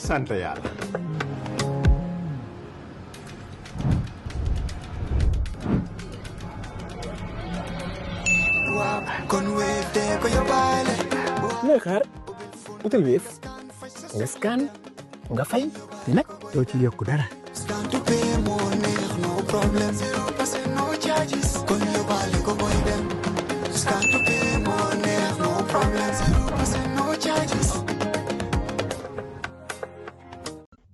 sant yàlla. looy xaar utal Wave nga scan nga fay te nag doo ci yokku dara.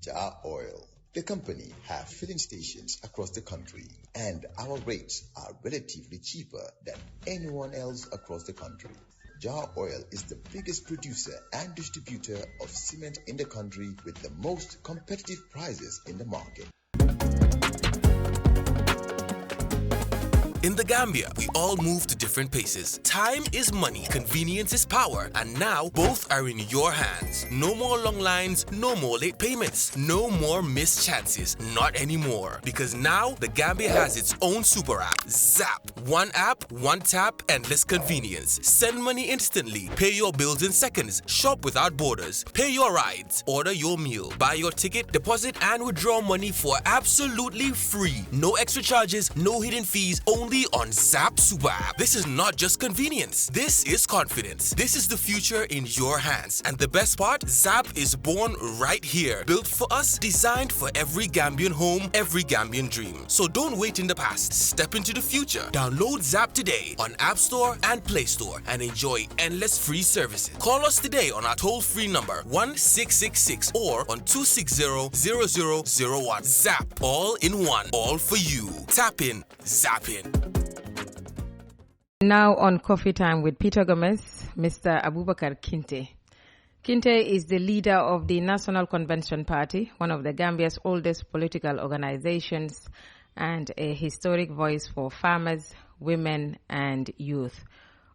Jar Oil, the company, have filling stations across the country, and our rates are relatively cheaper than anyone else across the country. Jar Oil is the biggest producer and distributor of cement in the country with the most competitive prices in the market. In the Gambia, we all move to different paces. Time is money, convenience is power, and now both are in your hands. No more long lines, no more late payments, no more missed chances. Not anymore. Because now the Gambia has its own super app, Zap. One app, one tap, endless convenience. Send money instantly, pay your bills in seconds, shop without borders, pay your rides, order your meal, buy your ticket, deposit and withdraw money for absolutely free. No extra charges, no hidden fees, only on Zap Super App. This is not just convenience. This is confidence. This is the future in your hands. And the best part, Zap is born right here. Built for us, designed for every Gambian home, every Gambian dream. So don't wait in the past. Step into the future. Download Zap today on App Store and Play Store and enjoy endless free services. Call us today on our toll-free number 1666 or on 260-0001. Zap, all in one, all for you. Tap in, zap in. Now on Coffee Time with Peter Gomez, Mr. Abubakarr Kinteh. Kinteh is the leader of the National Convention Party, one of the Gambia's oldest political organizations, and a historic voice for farmers, women, and youth.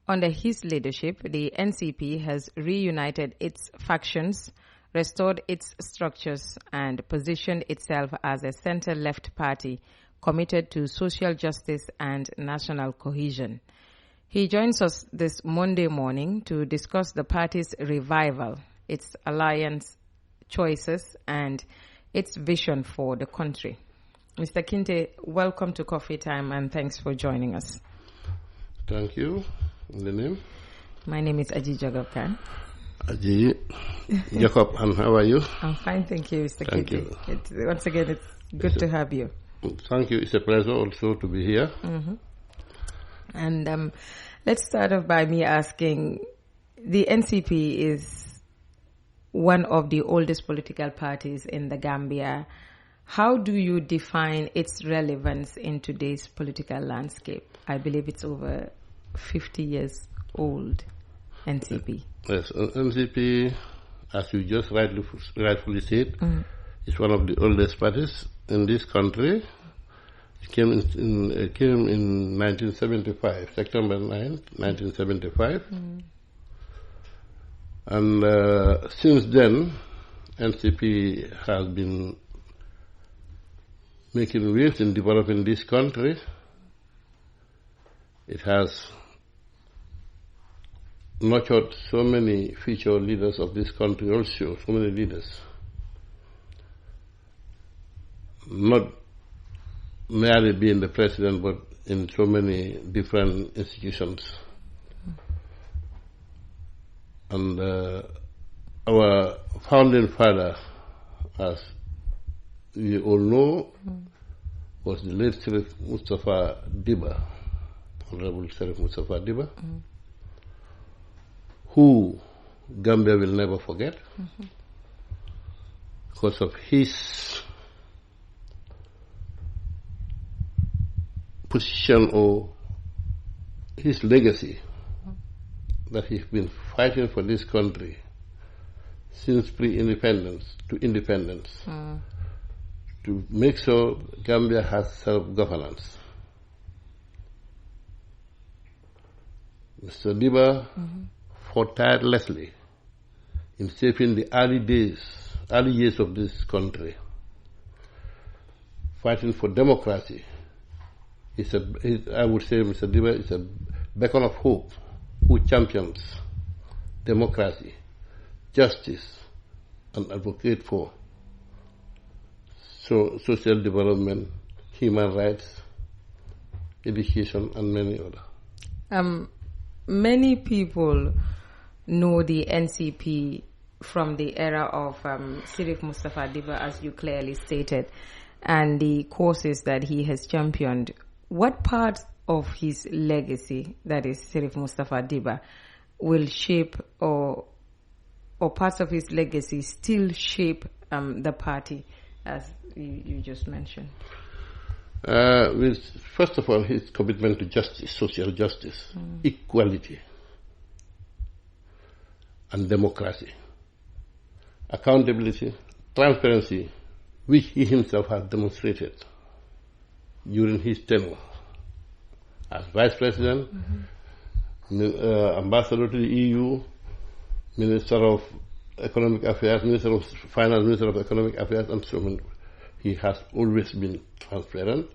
Under his leadership, the NCP has reunited its factions, restored its structures, and positioned itself as a center-left party committed to social justice and national cohesion. He joins us this Monday morning to discuss the party's revival, its alliance choices, and its vision for the country. Mr. Kinteh, welcome to Coffee Time and thanks for joining us. Thank you. The name? My name is Aji Jagabkan. Aji Jacob, and how are you? I'm fine, thank you, Mr. Thank Kinteh. you. Once again, it's good to have you. Thank you. It's a pleasure also to be here. Mm-hmm. And let's start off by me asking, the NCP is one of the oldest political parties in the Gambia. How do you define its relevance in today's political landscape? I believe it's over 50 years old, NCP. Yes, NCP, as you just rightfully said, is one of the oldest parties in this country. It came in 1975, September 9, 1975. And since then, NCP has been making waves in developing this country. It has nurtured so many future leaders of this country also, so many leaders. Not merely being the president, but in so many different institutions. And our founding father, as we all know, was the late Sheriff Mustafa Diba, Honorable Sheriff Mustafa Diba, who Gambia will never forget because of his position or his legacy that he's been fighting for this country since pre-independence to independence to make sure Gambia has self-governance. Mr. Diba fought tirelessly in shaping the early years of this country, fighting for democracy. I would say Mr. Diba is a beacon of hope who champions democracy, justice, and advocate for social development, human rights, education, and many other. Many people know the NCP from the era of Sirif Mustafa Diba, as you clearly stated, and the causes that he has championed. What part of his legacy, that is Sirif Mustafa Diba, will shape or parts of his legacy still shape the party, as you just mentioned? First of all, his commitment to justice, social justice, equality, and democracy, accountability, transparency, which he himself has demonstrated during his tenure as Vice President, Ambassador to the EU, Minister of Economic Affairs, Minister of Finance, Minister of Economic Affairs, and so on. He has always been transparent.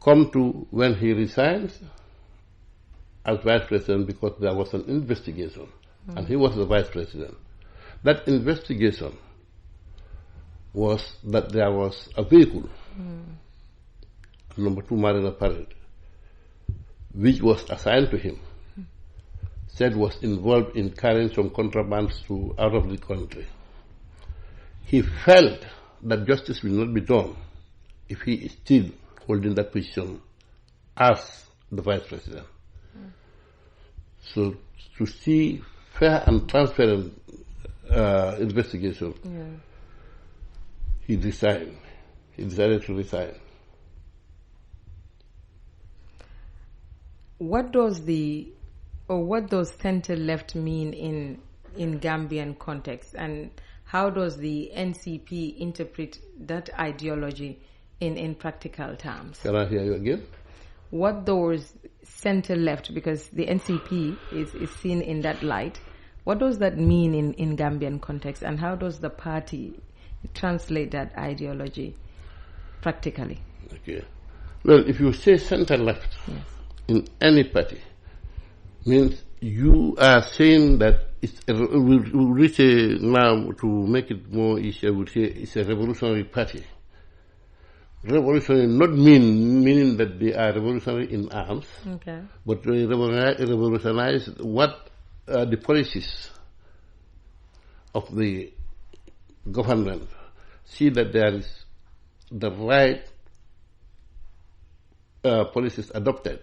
Come to when he resigned as Vice President, because there was an investigation, and he was the Vice President. That investigation was that there was a vehicle, number 2 Marina Parade, which was assigned to him, said was involved in carrying some contrabands out of the country. He felt that justice will not be done if he is still holding that position as the Vice President. So to see fair and transparent investigation, he resigned. He decided to resign. What does center left mean in Gambian context, and how does the NCP interpret that ideology in practical terms? Can I hear you again? What does center left, because the NCP is seen in that light, what does that mean in Gambian context, and how does the party translate that ideology practically? Okay. Well, if you say center left in any party, means you are saying that we'll say now, to make it more easier, we'll say it's a revolutionary party. Revolutionary not meaning that they are revolutionary in arms, but they revolutionize what the policies of the government. See that there is the right policies adopted,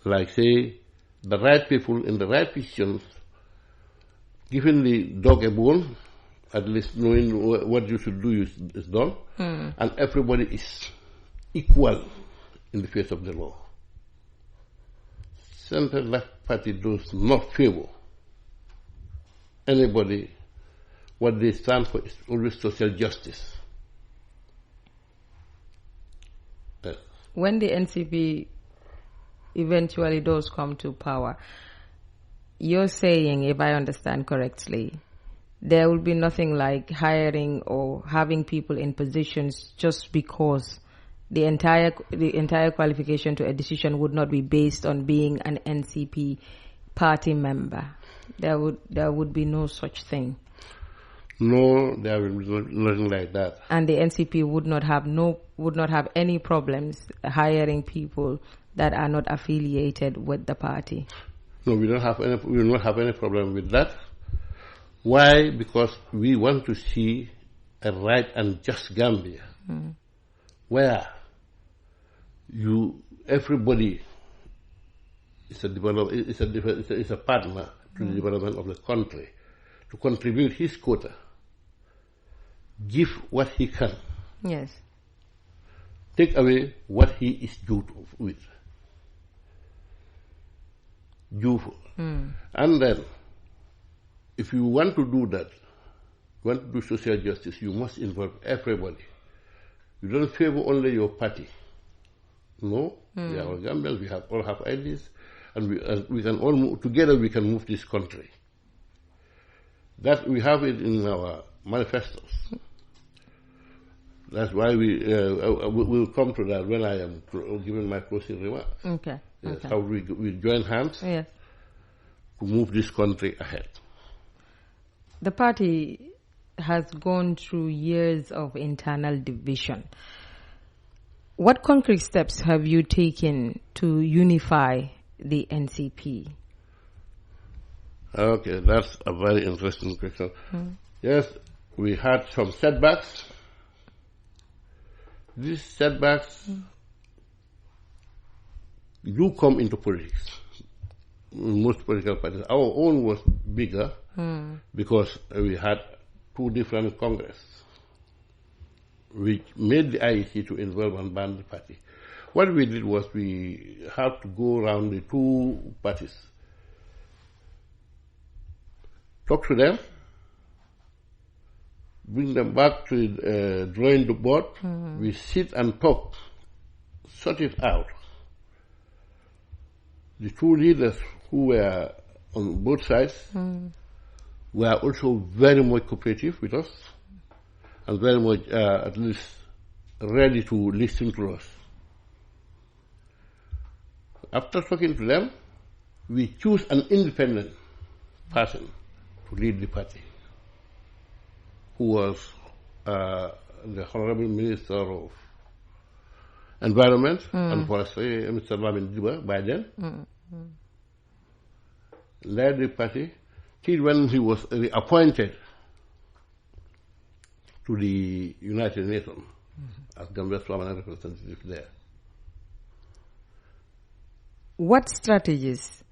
like say the right people in the right positions, giving the dog a bone, at least knowing what you should do is done, and everybody is equal in the face of the law. Center-left party does not favor anybody. What they stand for is always social justice. When the NCP eventually does come to power, you're saying, if I understand correctly, there will be nothing like hiring or having people in positions just because the entire qualification to a decision would not be based on being an NCP party member. There would be no such thing. No, there will be nothing like that. And the NCP would not have any problems hiring people that are not affiliated with the party. No, we will not have any problem with that. Why? Because we want to see a right and just Gambia, where everybody is a partner to the development of the country, to contribute his quota, give what he can, take away what he is due with. And then, if you want to do that, you want to do social justice, you must involve everybody. You don't favor only your party. No, we are all Gambians, we all have ideas, and we can all move together. We can move this country. That we have it in our manifestos. That's why we'll come to that when I am giving my closing remarks. Okay. Yes, how we join hands to move this country ahead. The party has gone through years of internal division. What concrete steps have you taken to unify the NCP? Okay, that's a very interesting question. Yes, we had some setbacks. These setbacks do come into politics. Most political parties. Our own was bigger because we had two different Congress, which made the IEC to involve and ban the party. What we did was we had to go around the two parties, talk to them, bring them back to the drawing board. We sit and talk, sort it out. The two leaders who were on both sides were also very much cooperative with us and very much at least ready to listen to us. After talking to them, we choose an independent person to lead the party, who was the Honorable Minister of Environment and Forestry, Mr. Lamin Juba, by then, led the party till when he was appointed to the United Nations as Gambia's permanent representative there. What strategies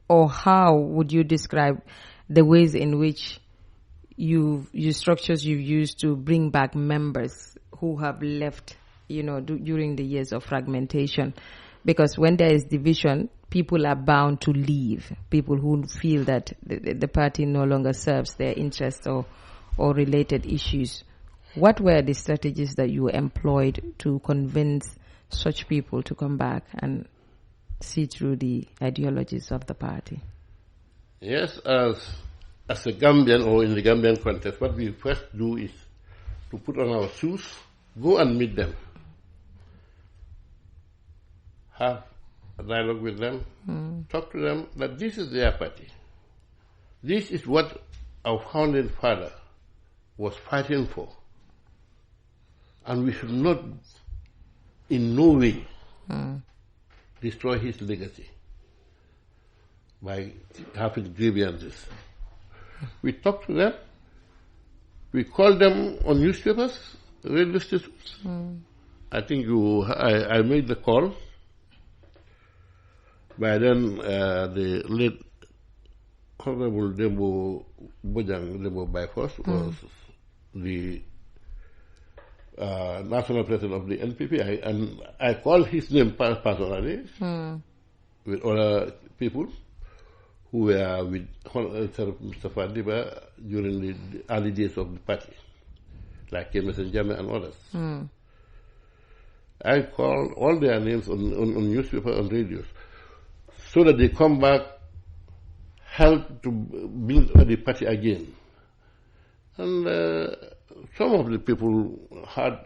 or how would you describe the ways in which structures you've used to bring back members who have left, during the years of fragmentation? Because when there is division, people are bound to leave. People who feel that the party no longer serves their interests or related issues. What were the strategies that you employed to convince such people to come back and see through the ideologies of the party? Yes, as a Gambian or in the Gambian context, what we first do is to put on our shoes, go and meet them, have a dialogue with them, talk to them that this is their party. This is what our founding father was fighting for. And we should not in no way destroy his legacy by having grievances. We talk to them, we call them on newspapers, radio stations. I think I made the call. By then, the late Honorable Dembo Byforce was the national president of the NCP, and I called his name personally with other people who were with Mr. Fadiba during the early days of the party, like Emerson Jammeh and others. I called all their names on newspaper and radios so that they come back, help to build the party again. And some of the people had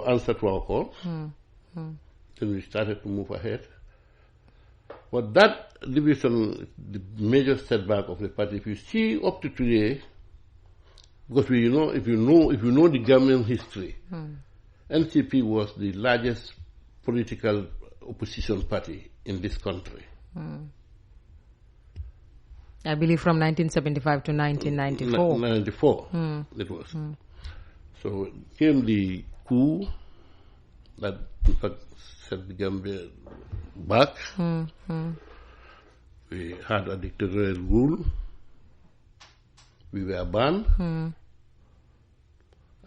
answered to our call. Then we started to move ahead. But that division, the major setback of the party, if you see up to today, because if you know the Gambian history, NCP was the largest political opposition party in this country. I believe from 1975 to 1994. 94, it was. So came the coup that in fact set the Gambia back. We had a dictatorial rule. We were banned.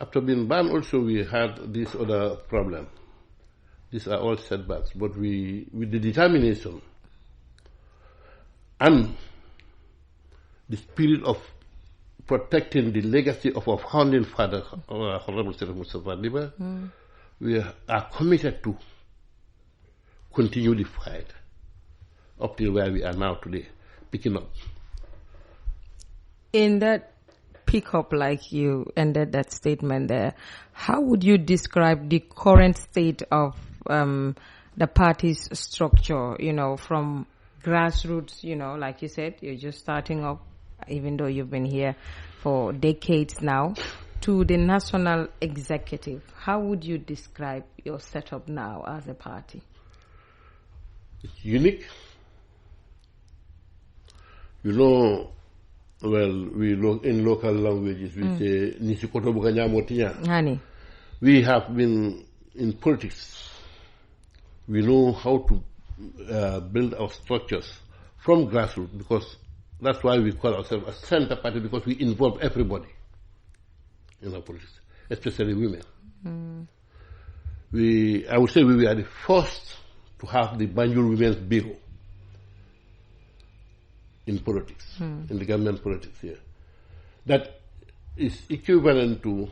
After being banned also we had this other problem. These are all setbacks, but with the determination and the spirit of protecting the legacy of our founding father, Honorable Mr. Fadiba, we are committed to continue the fight up till where we are now today, picking up. In that pick-up, like you ended that statement there, how would you describe the current state of the party's structure, from grassroots, like you said, you're just starting up, even though you've been here for decades now, to the national executive. How would you describe your setup now as a party? It's unique. Well, in local languages, we say, Nisikoto Bukanyamotiya. Honey. We have been in politics. We know how to build our structures from grassroots, because that's why we call ourselves a center party, because we involve everybody in our politics, especially women. I would say we were the first to have the Banjul Women's Bureau in politics, in the Gambian politics here. That is equivalent to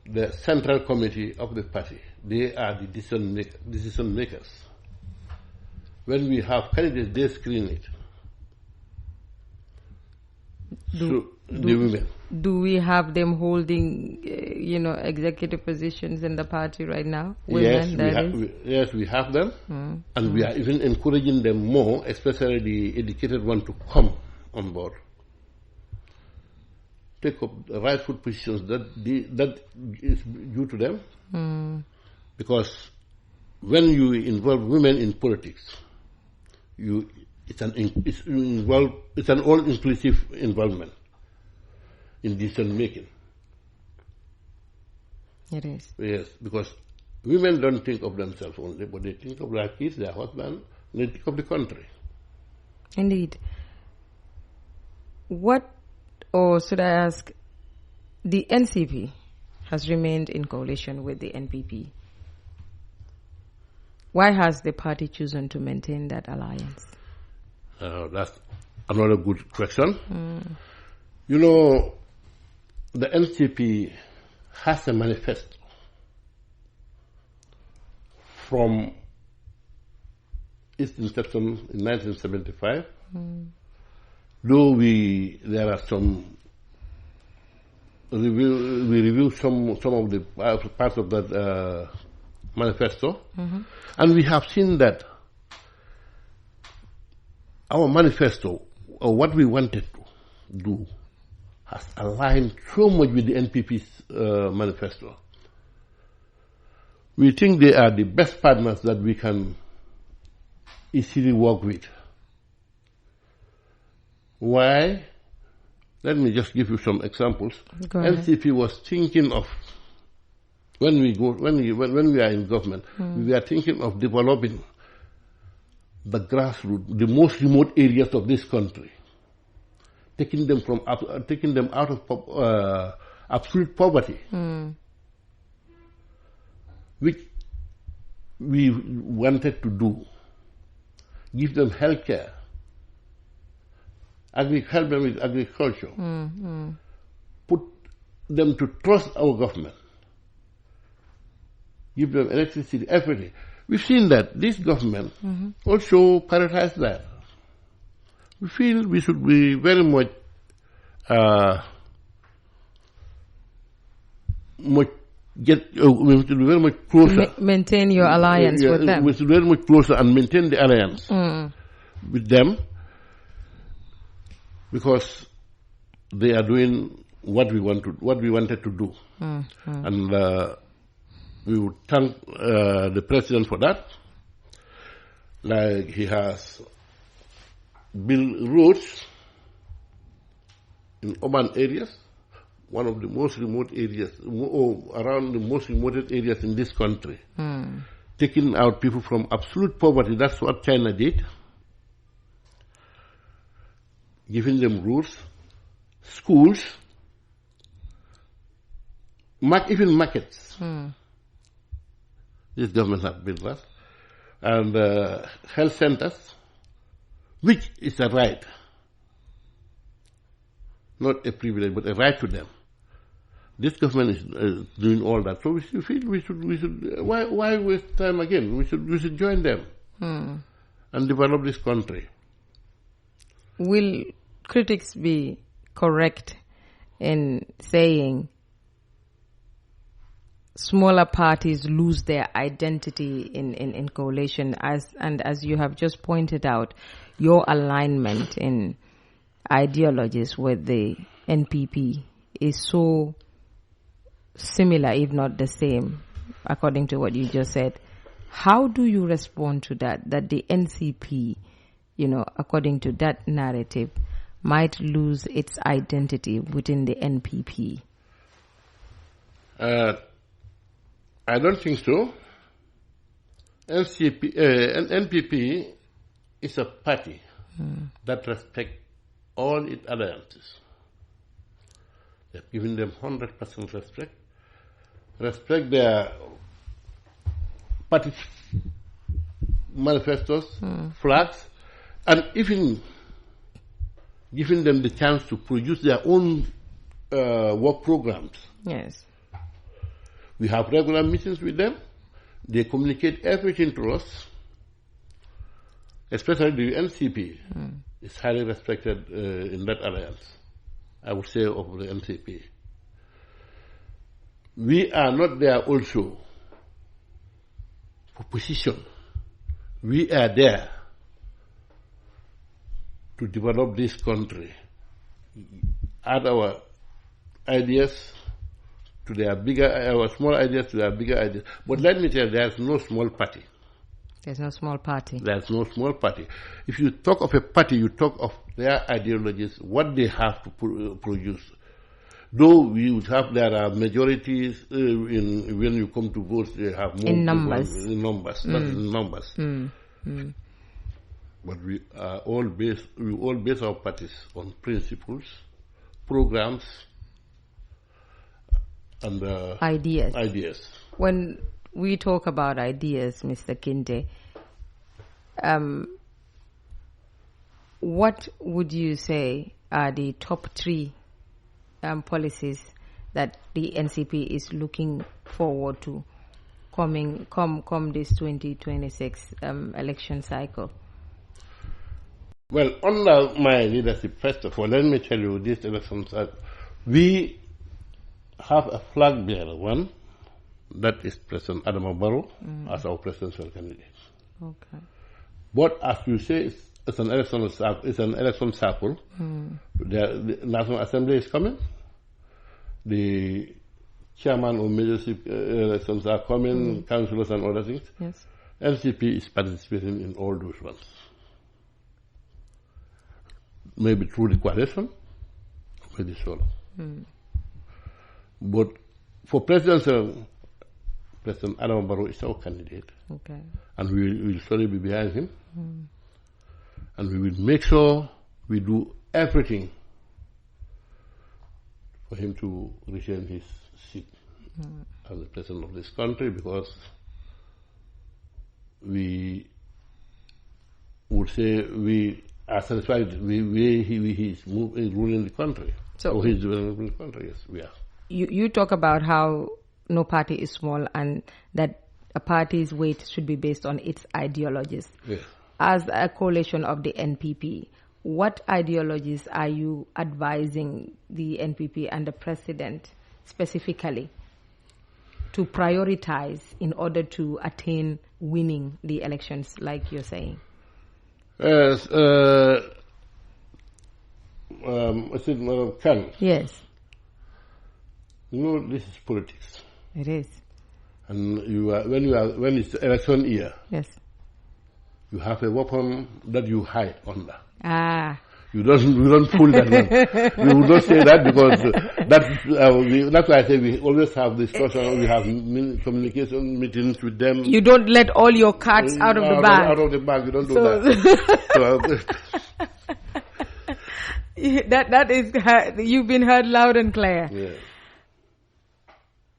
the central committee of the party. They are the decision makers. When we have candidates, they screen it. The women. Do we have them holding, executive positions in the party right now? Women, yes, we have them. And we are even encouraging them more, especially the educated one, to come on board. Take up the rightful positions that is due to them. Because when you involve women in politics, it's an all-inclusive involvement in decision making. It is. Yes, because women don't think of themselves only, but they think of their kids, their husband, they think of the country. Indeed. Or should I ask, the NCP has remained in coalition with the NPP. Why has the party chosen to maintain that alliance? That's another good question. The NCP has a manifesto from its inception in 1975. Though we review some of the parts of that manifesto, and we have seen that our manifesto, or what we wanted to do, has aligned so much with the NPP's manifesto. We think they are the best partners that we can easily work with. Why? Let me just give you some examples. NCP was thinking of, when we are in government, we are thinking of developing the grassroots, the most remote areas of this country, taking them out of absolute poverty, which we wanted to do. Give them health care, help them with agriculture, put them to trust our government, give them electricity, everything. We've seen that this government also prioritized that. We feel we should be very much we should be very much closer. Maintain your alliance with them. We should be very much closer and maintain the alliance with them, because they are doing what we wanted to do, and we would thank the president for that. Like, he has built roads in urban areas, one of the most remote areas, around the most remote areas in this country, taking out people from absolute poverty. That's what China did. Giving them roads, schools, even markets. This government has built that. And health centers, which is a right, not a privilege, but a right to them. This government is doing all that. So we feel we should why waste time again? We should join them and develop this country. Will critics be correct in saying smaller parties lose their identity in coalition, as you have just pointed out, your alignment in ideologies with the NPP is so similar, if not the same, according to what you just said. How do you respond to that the NCP, according to that narrative, might lose its identity within the NPP? I don't think so. NPP is a party that respects all its alliances. They've given them 100% respect. Respect their party manifestos, flags, and even giving them the chance to produce their own work programs. Yes. We have regular meetings with them. They communicate everything to us, especially the NCP. Is highly respected in that alliance, I would say, of the NCP. We are not there also for position. We are there to develop this country, add our ideas to their our small ideas to their bigger ideas. But let me tell you, there's no small party. There's no small party. There's no small party. If you talk of a party, you talk of their ideologies, what they have to produce. Though we would have, there are majorities when you come to vote, they have more in numbers. In numbers, not in numbers. But we all base our parties on principles, programs, and ideas. When we talk about ideas, Mr. Kinteh, what would you say are the top 3 policies that the NCP is looking forward to come this 2026 election cycle? Well, under my leadership, first of all, let me tell you, this election cycle, we have a flag bearer, one, that is President Abubacarr as our presidential candidate. Okay. But as you say, it's an election cycle. The National Assembly is coming. The chairman of leadership elections are coming, councillors and other things. Yes. NCP is participating in all those ones. Maybe through the coalition, maybe solo. But for presidential, President Abubacarr is our candidate. Okay. And we will surely be behind him. And we will make sure we do everything for him to retain his seat as the president of this country, because we would say we are satisfied with the way he is ruling the country. So he's developing the country, yes, we are. You talk about how no party is small and that a party's weight should be based on its ideologies. Yes. As a coalition of the NPP, what ideologies are you advising the NPP and the president specifically to prioritize in order to attain winning the elections, like you're saying? Yes. Khan. Yes. You know, this is politics. It is. And when it's election year, yes, you have a weapon that you hide under. You don't pull that one. We would not say that because that's why I say we always have discussion. We have communication meetings with them. You don't let all your cards out of the bag. Out of the bag, you don't do that. That is, you've been heard loud and clear. Yeah.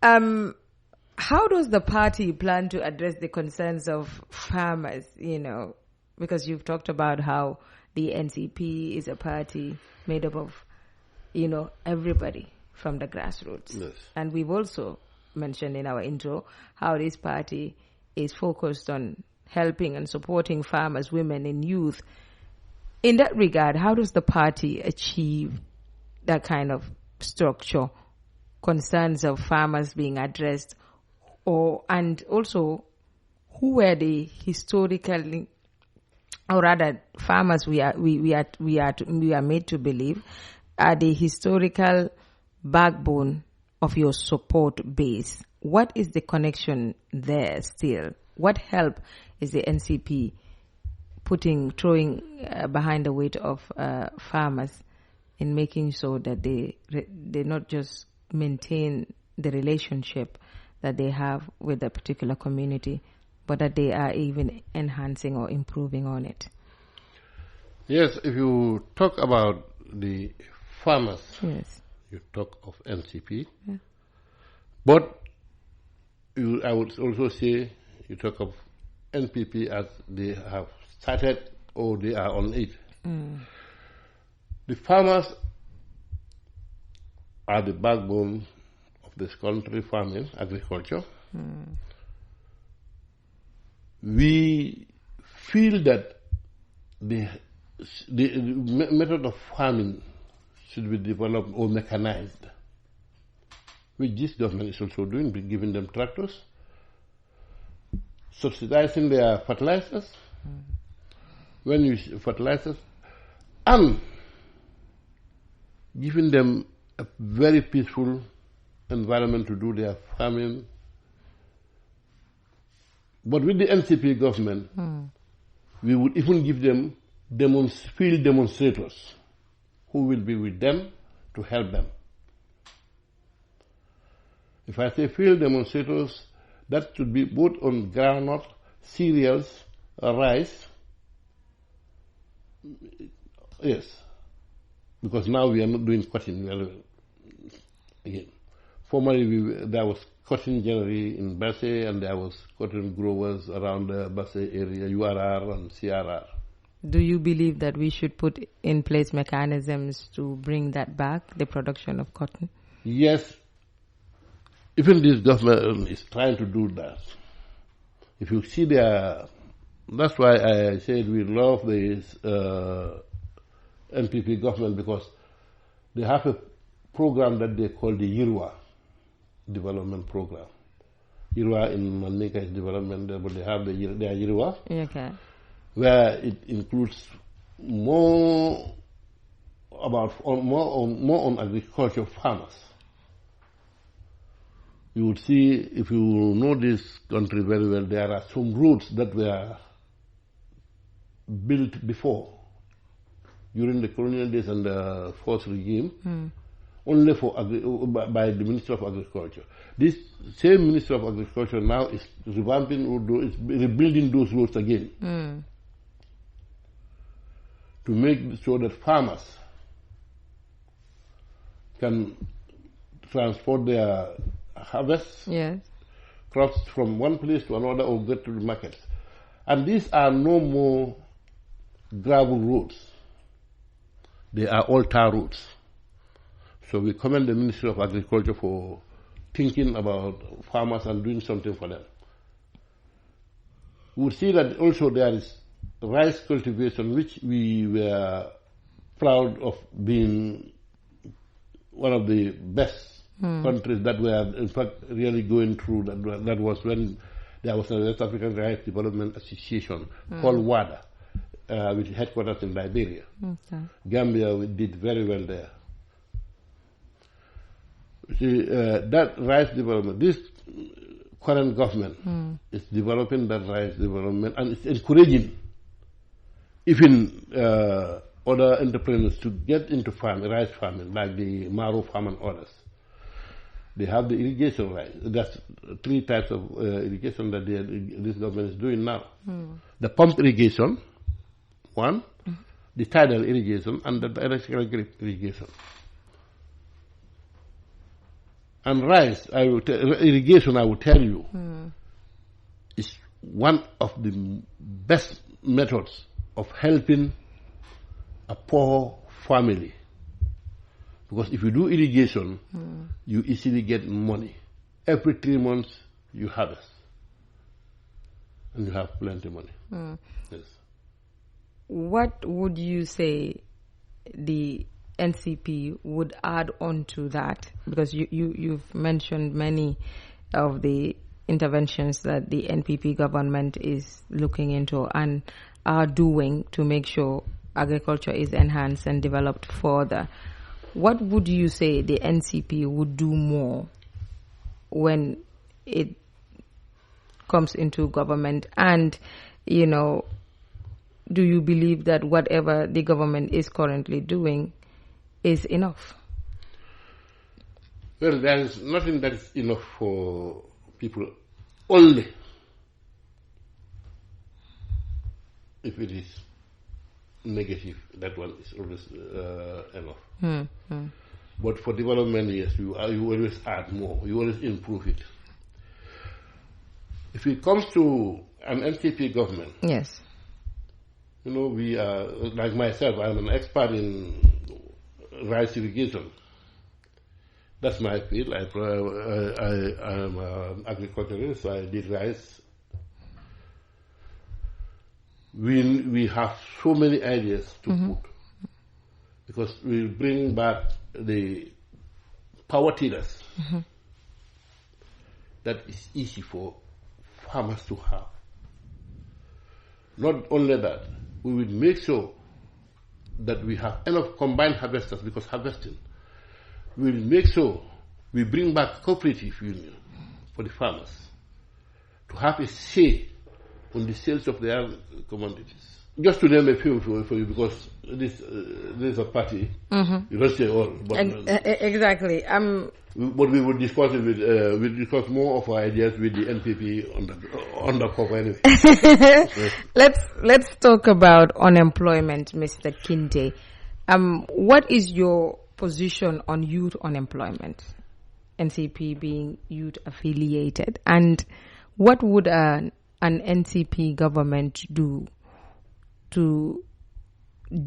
How does the party plan to address the concerns of farmers, because you've talked about how the NCP is a party made up of, everybody from the grassroots. Yes. And we've also mentioned in our intro how this party is focused on helping and supporting farmers, women and youth. In that regard, how does the party achieve that kind of structure? Concerns of farmers being addressed and also who were the historically, or rather farmers we are made to believe are the historical backbone of your support base. What is the connection there still? What help is the NCP throwing behind the weight of farmers in making sure that they not just maintain the relationship that they have with a particular community, but that they are even enhancing or improving on it? Yes, if you talk about the farmers, yes, you talk of NCP. Yeah. But I would also say you talk of NPP as they have started or they are on it. The farmers are the backbone of this country, farming, agriculture. We feel that the method of farming should be developed or mechanized, which this government is also doing, giving them tractors, subsidizing their fertilizers, when you fertilizers, and giving them a very peaceful environment to do their farming. But with the NCP government, we would even give them field demonstrators who will be with them to help them. If I say field demonstrators, that should be both on groundnut, cereals, rice. Yes, because now we are not doing cotton. Again, formerly there was cotton generally in Basse, and there was cotton growers around the Basse area, URR and CRR. Do you believe that we should put in place mechanisms to bring that back, the production of cotton? Yes. Even this government is trying to do that. If you see that's why I said we love this NPP government, because they have a program that they call the Yirwa development program. Yirwa in Manika is development, but they have their Yirwa. Okay. Where it includes more on agriculture farmers. You would see, if you know this country very well, there are some roads that were built before, during the colonial days and the forced regime, only by the Minister of Agriculture. This same Minister of Agriculture now is revamping, is rebuilding those roads again. To make sure that farmers can transport their harvests, crops from one place to another or get to the markets. And these are no more gravel roads. They are all tar roads. So we commend the Ministry of Agriculture for thinking about farmers and doing something for them. We see that also there is rice cultivation, which we were proud of being one of the best countries that were in fact really going through. That was when there was a West African Rice Development Association called WADA, with headquarters in Liberia. Gambia did very well there. See, that rice development, this current government is developing that rice development, and it's encouraging even other entrepreneurs to get into rice farming, like the Maro farm and others. They have the irrigation rice. That's 3 types of irrigation that this government is doing now. The pump irrigation, one, the tidal irrigation, and the electrical irrigation. And rice, irrigation, I will tell you, is one of the best methods of helping a poor family. Because if you do irrigation, you easily get money. Every 3 months you harvest. And you have plenty of money. Yes. What would you say the NCP would add on to that? Because you've mentioned many of the interventions that the NPP government is looking into and are doing to make sure agriculture is enhanced and developed further. What would you say the NCP would do more when it comes into government? And, you know, do you believe that whatever the government is currently doing is enough? Well, there is nothing that is enough for people only if it is negative. That one is always enough. But for development, yes, you always add more. You always improve it. If it comes to an NCP government, yes, you know, we are, like myself, I'm an expert in rice irrigation. That's my field. I'm an agriculturalist, so I did rice. We have so many ideas to put, because we'll bring back the power tillers that is easy for farmers to have. Not only that, we will make sure that we have enough combined harvesters, because harvesting, we will make sure we bring back cooperative union for the farmers to have a say on the sales of their commodities. Just to name a few for you, because this is a party, you don't say all. But, exactly. But we will discuss it we'll discuss more of our ideas with the NPP on the cover anyway. Let's talk about unemployment, Mr. Kinteh. What is your position on youth unemployment? NCP being youth affiliated, and what would an NCP government do to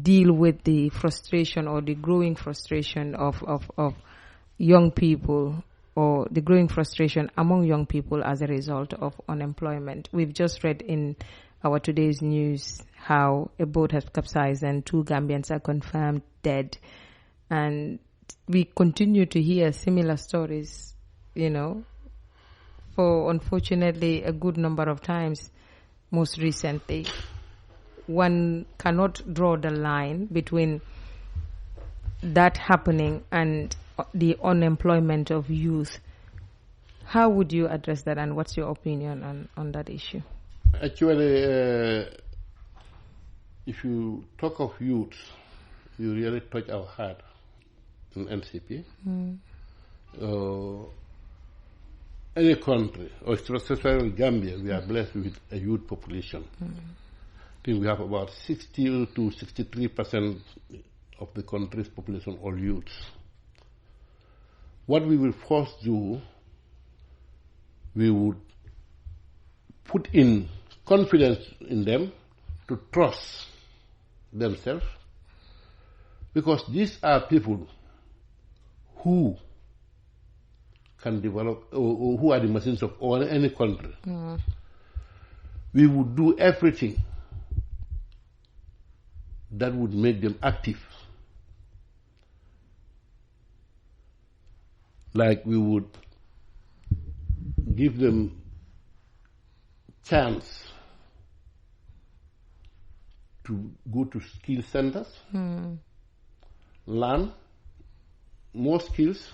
deal with the frustration or the growing frustration of young people, or the growing frustration among young people as a result of unemployment? We've just read in our today's news how a boat has capsized and 2 Gambians are confirmed dead. And we continue to hear similar stories, you know, for unfortunately a good number of times. Most recently, one cannot draw the line between that happening and the unemployment of youth. How would you address that, and what's your opinion on that issue? Actually, if you talk of youth, you really touch our heart in NCP. Any country, or especially Gambia, we are blessed with a youth population. I think we have about 60 to 63% of the country's population all youths. What we will first do, we would put in confidence in them to trust themselves, because these are people who can develop, or who are the machines of any country. We would do everything that would make them active. Like we would give them chance to go to skill centers, learn more skills,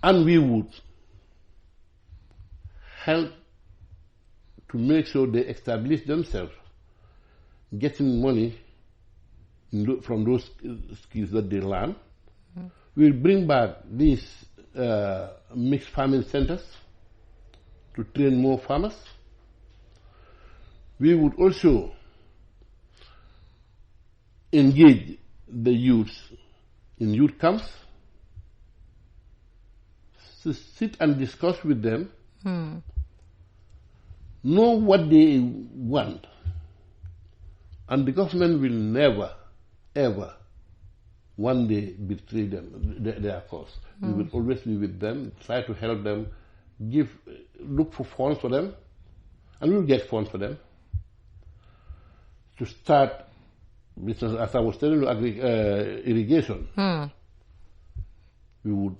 and we would help to make sure they establish themselves, getting money from those skills that they learn. We'll bring back these mixed farming centers to train more farmers. We would also engage the youths in youth camps, to sit and discuss with them, know what they want, and the government will never, ever, one day betray them, their cause. We will always be with them, try to help them, look for funds for them, and we will get funds for them to start business. As I was telling you, irrigation. We would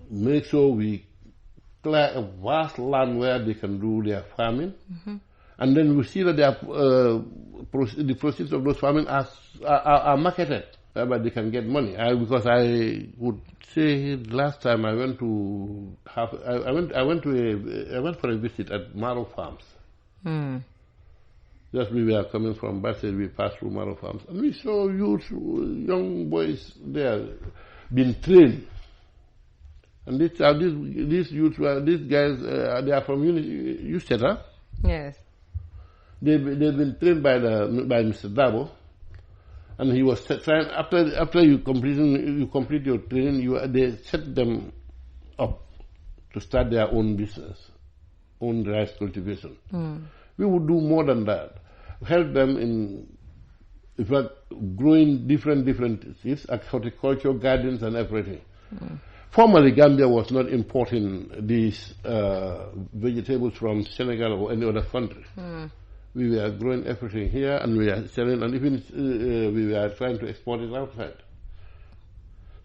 make sure we clear a vast land where they can do their farming. And then we see that the proceeds of those farming are marketed, but they can get money. Because I would say last time I went for a visit at Maro Farms. Just we were coming from Bassett, we passed through Maro Farms, and we saw young boys there being trained. And these guys, they are from USETA. Yes. They've been trained by Mr. Dabo, and he was trying after you complete your training, they set them up to start their own business, own rice cultivation. We would do more than that, help them in fact growing different seeds, horticulture, gardens, and everything. Formerly, Gambia was not importing these vegetables from Senegal or any other country. We were growing everything here, and we are selling, and even we were trying to export it outside.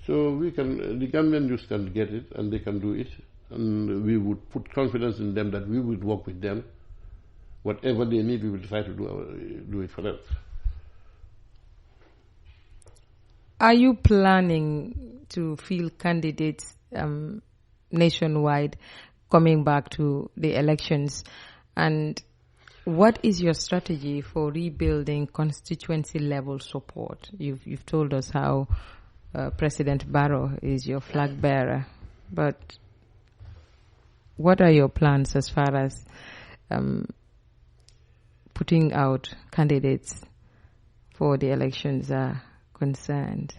So the Gambian youth can get it, and they can do it, and we would put confidence in them that we would work with them. Whatever they need, we will try to do it for them. Are you planning to field candidates nationwide coming back to the elections? And what is your strategy for rebuilding constituency level support? You've told us how President Barrow is your flag bearer, but what are your plans as far as putting out candidates for the elections are concerned?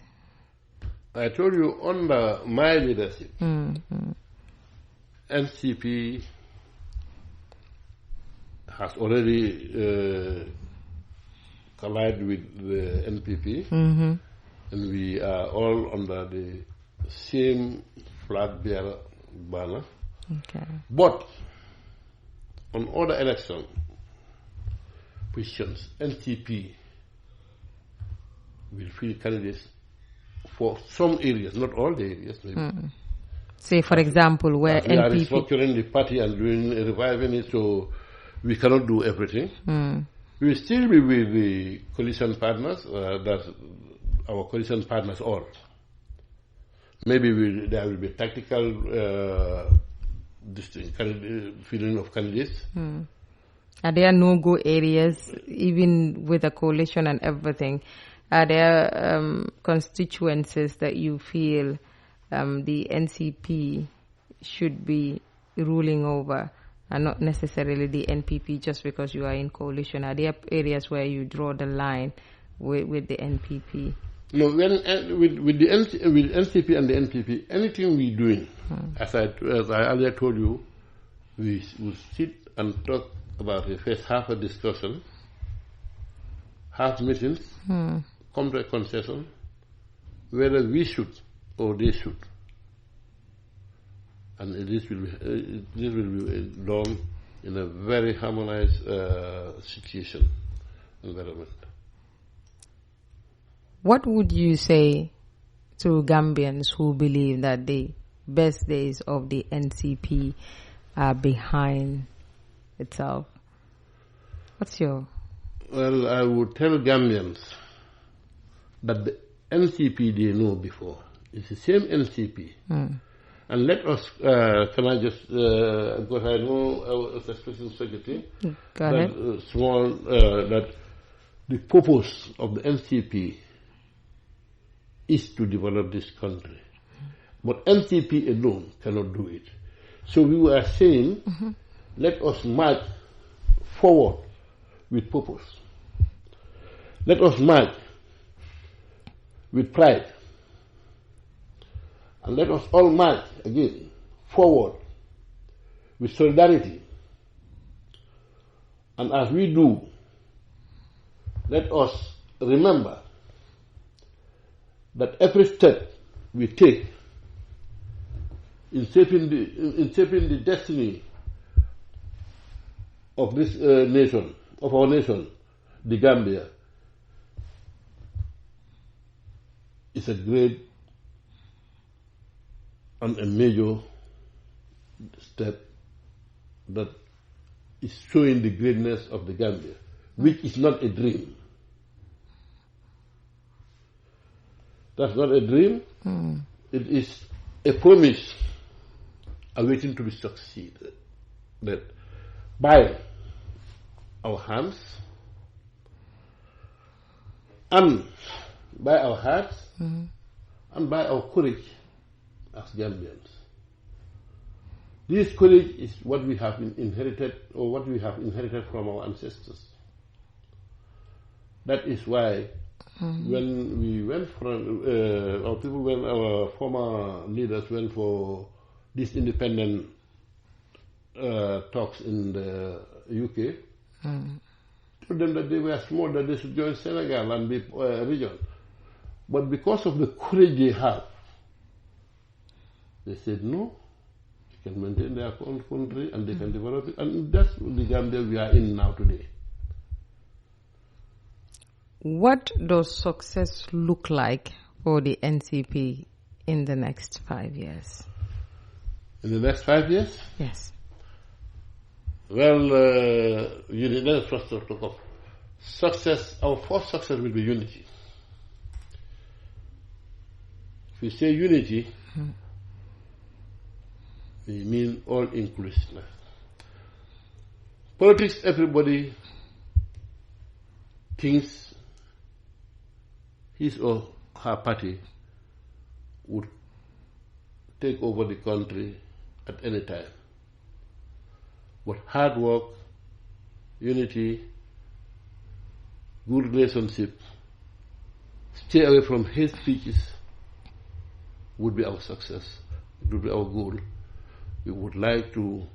I told you under my leadership, NCP has already collided with the NPP, and we are all under the same flag bearer banner. Okay. But on other election positions, NCP will field candidates for some areas, not all the areas. Maybe. Say, for example, where we are NPP... restructuring the party and reviving it, so we cannot do everything. We will still be with the coalition partners, that's our coalition partners all. Maybe there will be tactical filling of candidates. Are there no-go areas, even with a coalition and everything? Are there constituencies that you feel the NCP should be ruling over, and not necessarily the NPP just because you are in coalition? Are there areas where you draw the line with the NPP? No, with NCP and the NPP, anything we're doing, as I earlier told you, we will sit and talk about the first half of discussion, half meetings, come to a concession, whether we should or they should. And this will be done in a very harmonized situation, environment. What would you say to Gambians who believe that the best days of the NCP are behind itself? What's your... Well, I would tell Gambians that the NCP they know before is the same NCP. And let us, can I just, because I know I was expressing secretary, Go ahead. That the purpose of the NCP is to develop this country. But NCP alone cannot do it. So we were saying, let us march forward with purpose. Let us march with pride. And let us all march again forward with solidarity. And as we do, let us remember that every step we take in shaping the destiny of this nation, of our nation, the Gambia, is a great and a major step that is showing the greatness of the Gambia, which is not a dream. That's not a dream. It is a promise awaiting to be succeeded. That by our hands and by our hearts and by our courage as Gambians. This courage is what we have inherited, or what we have inherited from our ancestors. That is why when we went when our former leaders went for these independent talks in the UK, told them that they were small, that they should join Senegal and be a region. But because of the courage they have, they said no, they can maintain their own country and they can develop it. And that's the Gambia we are in now today. What does success look like for the NCP in the next 5 years? In the next 5 years? Yes. Well, let's first talk of success. Our first success will be unity. If we say unity, we mean all inclusiveness. Politics, everybody thinks his or her party would take over the country at any time. But hard work, unity, good relationship, stay away from hate speeches would be our success. It would be our goal. We would like to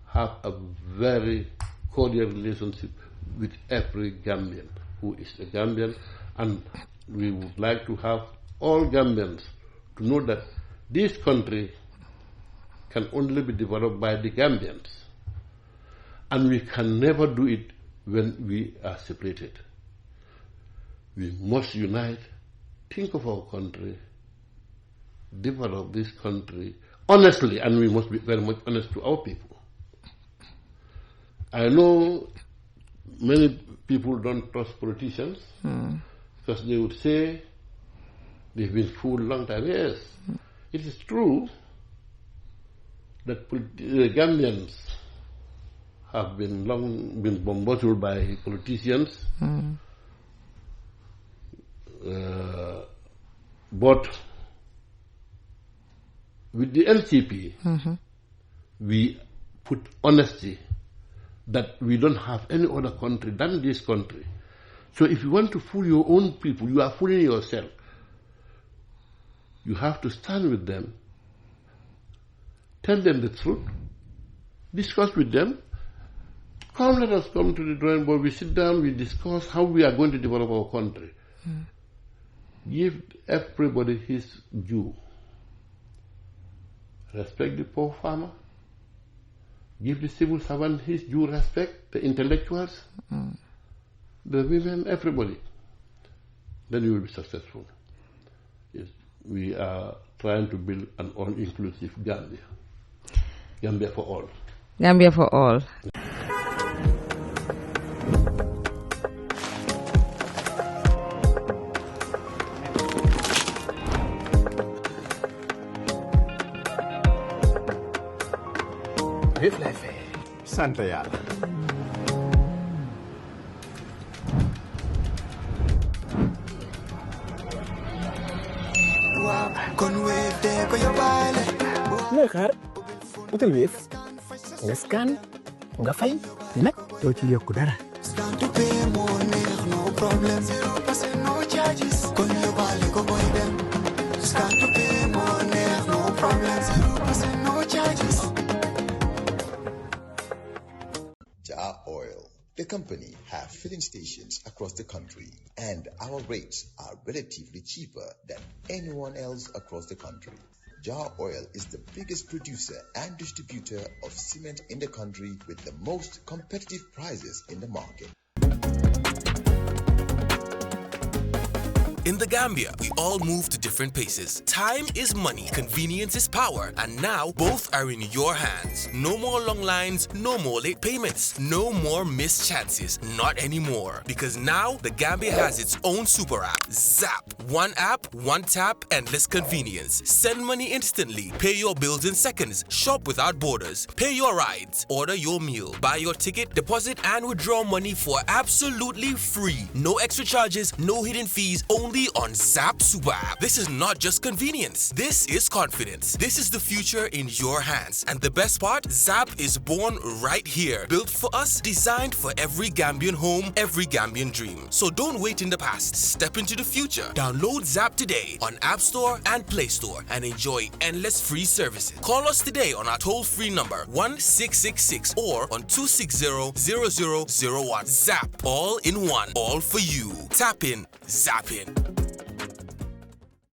have a very cordial relationship with every Gambian who is a Gambian, and we would like to have all Gambians to know that this country can only be developed by the Gambians, and we can never do it when we are separated. We must unite, think of our country, develop this country honestly, and we must be very much honest to our people. I know many people don't trust politicians because they would say they've been fooled a long time. Yes, it is true that Gambians have been bombarded by politicians, but with the NCP, we put honesty that we don't have any other country than this country. So if you want to fool your own people, you are fooling yourself. You have to stand with them, tell them the truth, discuss with them. Come, let us come to the drawing board. We sit down, we discuss how we are going to develop our country. Give everybody his due. Respect the poor farmer. Give the civil servant his due respect, the intellectuals, the women, everybody. Then you will be successful. Yes, we are trying to build an all-inclusive Gambia. Gambia for all. Gambia for all. sant yàlla. looy xaar utal Wave nga scan nga fay nag doo ci yokku dara. Oil. The company have filling stations across the country, and our rates are relatively cheaper than anyone else across the country. Jar Oil is the biggest producer and distributor of cement in the country with the most competitive prices in the market. In the Gambia, we all move to different paces. Time is money, convenience is power, and now both are in your hands. No more long lines, no more late payments, no more missed chances. Not anymore. Because now the Gambia has its own super app, Zap. One app, one tap, endless convenience. Send money instantly, pay your bills in seconds, shop without borders, pay your rides, order your meal, buy your ticket, deposit and withdraw money for absolutely free. No extra charges, no hidden fees, only on Zap Super App. This is not just convenience. This is confidence. This is the future in your hands. And the best part, Zap is born right here. Built for us, designed for every Gambian home, every Gambian dream. So don't wait in the past. Step into the future. Download Zap today on App Store and Play Store and enjoy endless free services. Call us today on our toll-free number 1666 or on 260-0001. Zap, all in one, all for you. Tap in, zap in.